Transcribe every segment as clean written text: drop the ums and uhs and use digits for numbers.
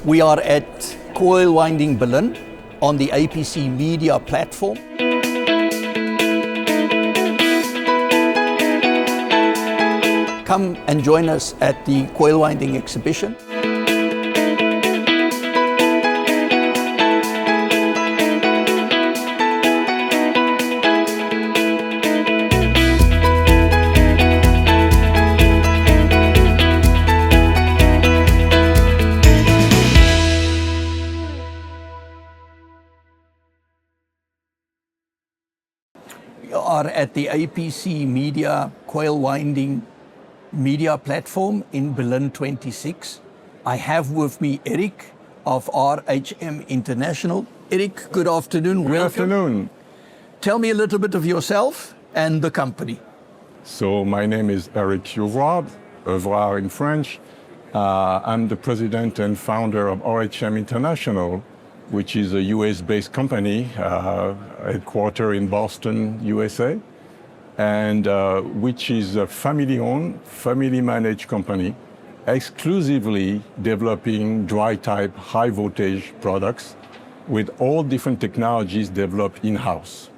We are at Coil Winding Berlin on the APC Media platform. Come and join us at the coil winding exhibition. We are at the APC Media Coil Winding Media platform in Berlin 26. I have with me Eric of RHM International. Eric, good afternoon. Good afternoon. Tell me a little bit of yourself and the company. So my name is Eric Euvrard, Euvrard in French. I'm the president and founder of RHM International, which is a US-based company, headquartered in Boston, USA, and which is a family-owned, family-managed company, exclusively developing dry-type, high-voltage products with all different technologies developed in-house.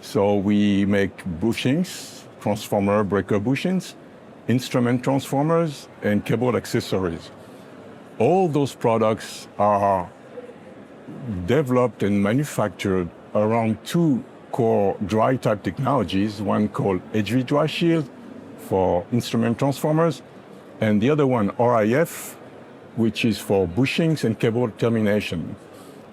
So we make bushings, transformer breaker bushings, instrument transformers, and cable accessories. All those products are developed and manufactured around two core dry-type technologies, one called HV DryShield for instrument transformers, and the other one, RAF, which is for bushings and cable termination.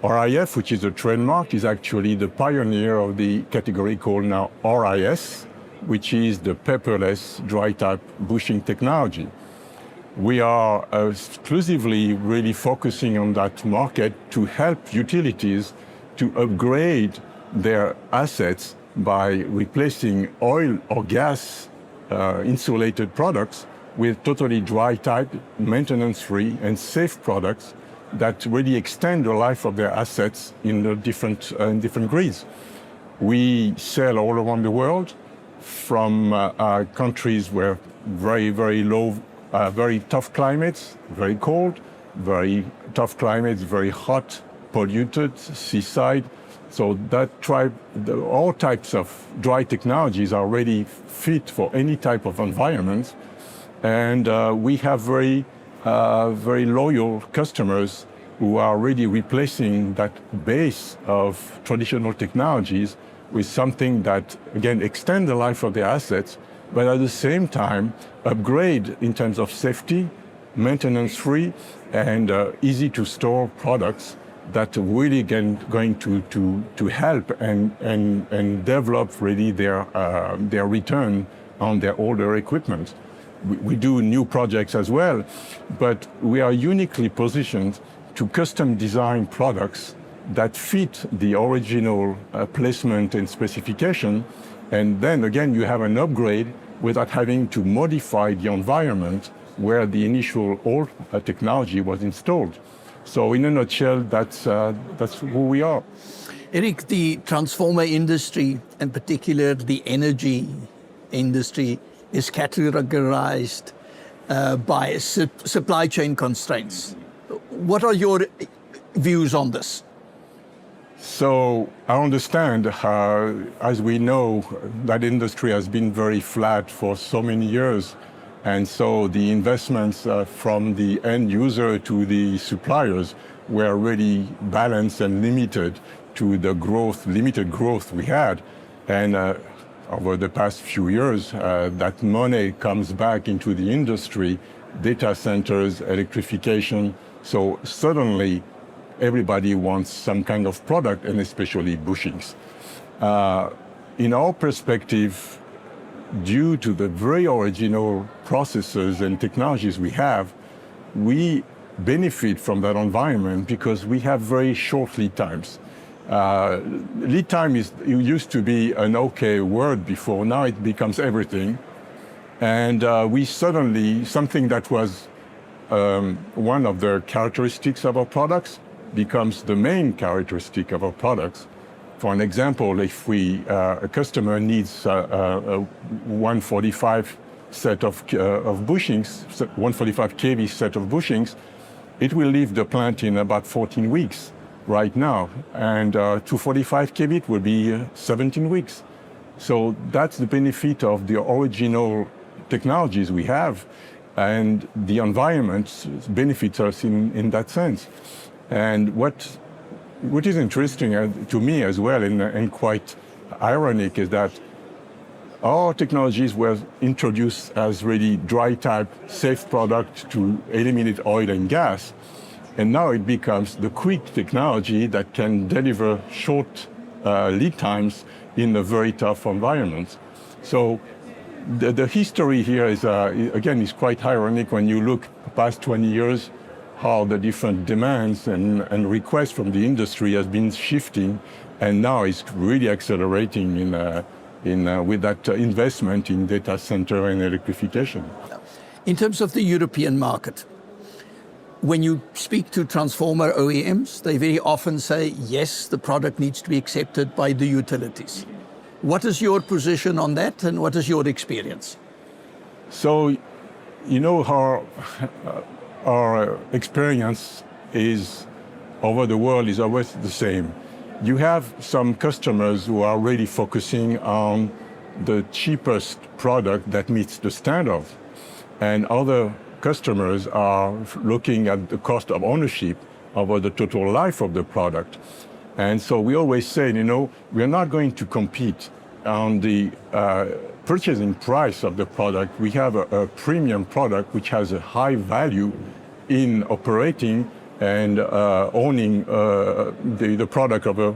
RAF, which is a trademark, is actually the pioneer of the category called now RAIS, which is the paperless dry-type bushing technology. We are exclusively really focusing on that market to help utilities to upgrade their assets by replacing oil or gas insulated products with totally dry-type, maintenance-free and safe products that really extend the life of their assets in the different grids. We sell all around the world from countries where very low, very tough climates, very cold, very tough climates, very hot, polluted, seaside. So all types of dry technologies are really fit for any type of environment. And we have very loyal customers who are really replacing that base of traditional technologies with something that, again, extend the life of their assets, but at the same time, upgrade in terms of safety, maintenance-free, and easy-to-store products that really going to help and develop really their return on their older equipment. We do new projects as well, but we are uniquely positioned to custom design products that fit the original placement and specification. And then again, you have an upgrade without having to modify the environment where the initial old technology was installed. So in a nutshell, that's who we are. Eric, the transformer industry, in particular the energy industry, is categorized by supply chain constraints. What are your views on this? So I understand, as we know, that industry has been very flat for so many years. And so the investments from the end user to the suppliers were really balanced and limited to the limited growth we had. And over the past few years, that money comes back into the industry, data centers, electrification. So suddenly, everybody wants some kind of product, and especially bushings. In our perspective, due to the very original processes and technologies we have, we benefit from that environment because we have very short lead times. Lead time used to be an okay word before, now it becomes everything. And we suddenly, something that was one of the characteristics of our products becomes the main characteristic of our products. For an example, if a customer needs a 145 set of bushings, 145 kV set of bushings, it will leave the plant in about 14 weeks right now. And 245 kV it will be 17 weeks. So that's the benefit of the original technologies we have, and the environment benefits us in that sense. And what is interesting to me as well, and quite ironic, is that our technologies were introduced as really dry type safe product to eliminate oil and gas. And now it becomes the quick technology that can deliver short lead times in a very tough environment. So the history here is, again, is quite ironic when you look past 20 years, how the different demands and requests from the industry has been shifting, and now it's really accelerating with that investment in data center and electrification. In terms of the European market, when you speak to transformer OEMs, they very often say, yes, the product needs to be accepted by the utilities. What is your position on that, and what is your experience? So, you know, our experience is over the world is always the same. You have some customers who are really focusing on the cheapest product that meets the standard, and other customers are looking at the cost of ownership over the total life of the product. And so we always say, you know, we're not going to compete on the purchasing price of the product. We have a premium product which has a high value in operating and owning the product of a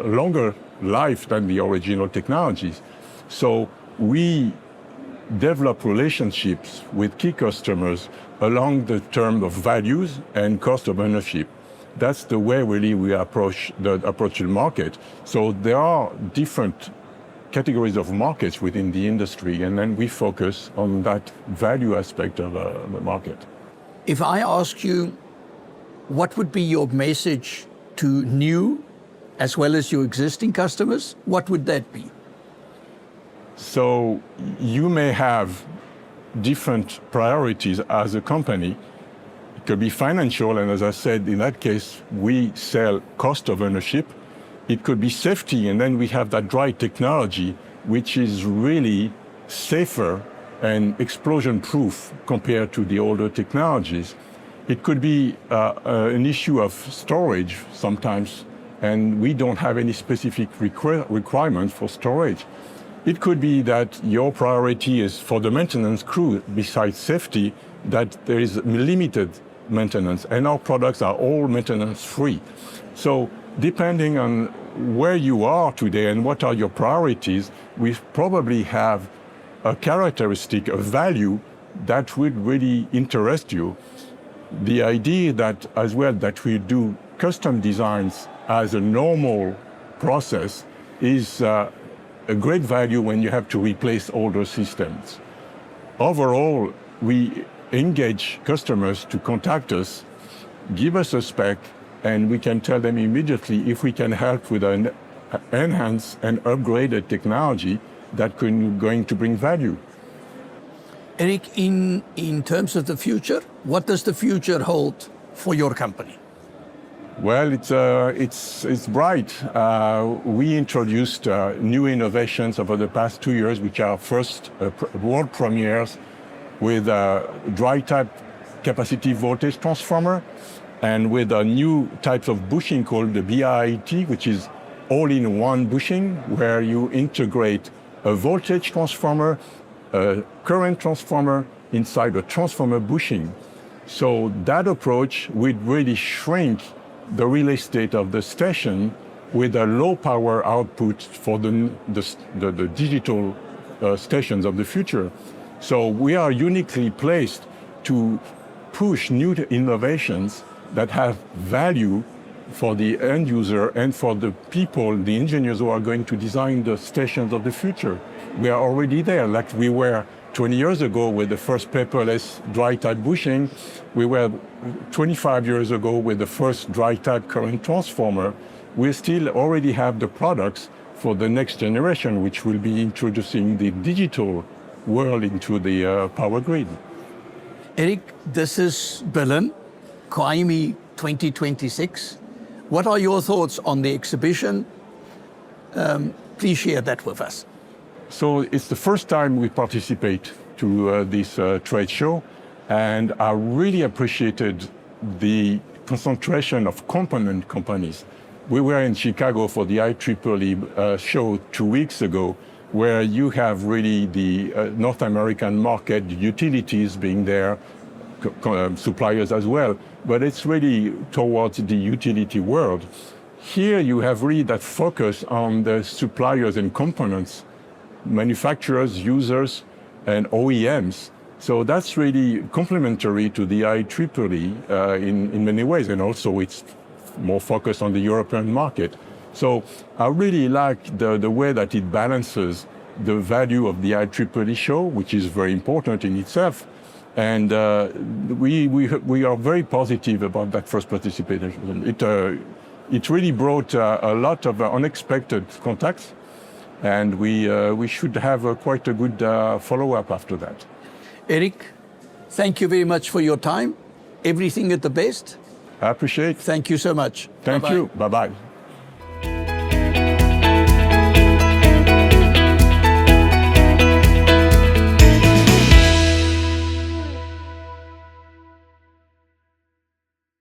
longer life than the original technologies. So we develop relationships with key customers along the term of values and cost of ownership. That's the way really we approach the market. So there are different categories of markets within the industry, and then we focus on that value aspect of the market. If I ask you, what would be your message to new as well as your existing customers, what would that be? So you may have different priorities as a company. It could be financial, and as I said, in that case, we sell cost of ownership. It could be safety, and then we have that dry technology, which is really safer and explosion-proof compared to the older technologies. It could be an issue of storage sometimes, and we don't have any specific requirements for storage. It could be that your priority is for the maintenance crew, besides safety, that there is limited maintenance, and our products are all maintenance-free. So depending on where you are today and what are your priorities, we probably have a characteristic, a value that would really interest you. The idea that as well that we do custom designs as a normal process is a great value when you have to replace older systems. Overall, we engage customers to contact us, give us a spec, and we can tell them immediately if we can help with an enhanced and upgraded technology that going to bring value. Eric, in terms of the future, what does the future hold for your company? Well, it's bright. We introduced new innovations over the past 2 years, which are first world premieres with dry type capacitive voltage transformer, and with a new type of bushing called the BIT, which is all-in-one bushing, where you integrate a voltage transformer, a current transformer inside a transformer bushing. So that approach would really shrink the real estate of the station with a low power output for the digital stations of the future. So we are uniquely placed to push new innovations that have value for the end user and for the people, the engineers who are going to design the stations of the future. We are already there, like we were 20 years ago with the first paperless dry type bushing. We were 25 years ago with the first dry type current transformer. We still already have the products for the next generation, which will be introducing the digital world into the power grid. Eric, this is Berlin, CWIEME 2026. What are your thoughts on the exhibition? Please share that with us. So it's the first time we participate to this trade show, and I really appreciated the concentration of component companies. We were in Chicago for the IEEE show 2 weeks ago, where you have really the North American market, utilities being there, suppliers as well, but it's really towards the utility world. Here you have really that focus on the suppliers and components, manufacturers, users, and OEMs. So that's really complementary to the IEEE in many ways, and also it's more focused on the European market. So I really like the way that it balances the value of the IEEE show, which is very important in itself. And we are very positive about that first participation. It really brought a lot of unexpected contacts, and we should have quite a good follow-up after that. Eric, thank you very much for your time. Everything at the best. I appreciate it. Thank you so much. Thank Bye-bye. you. Bye-bye.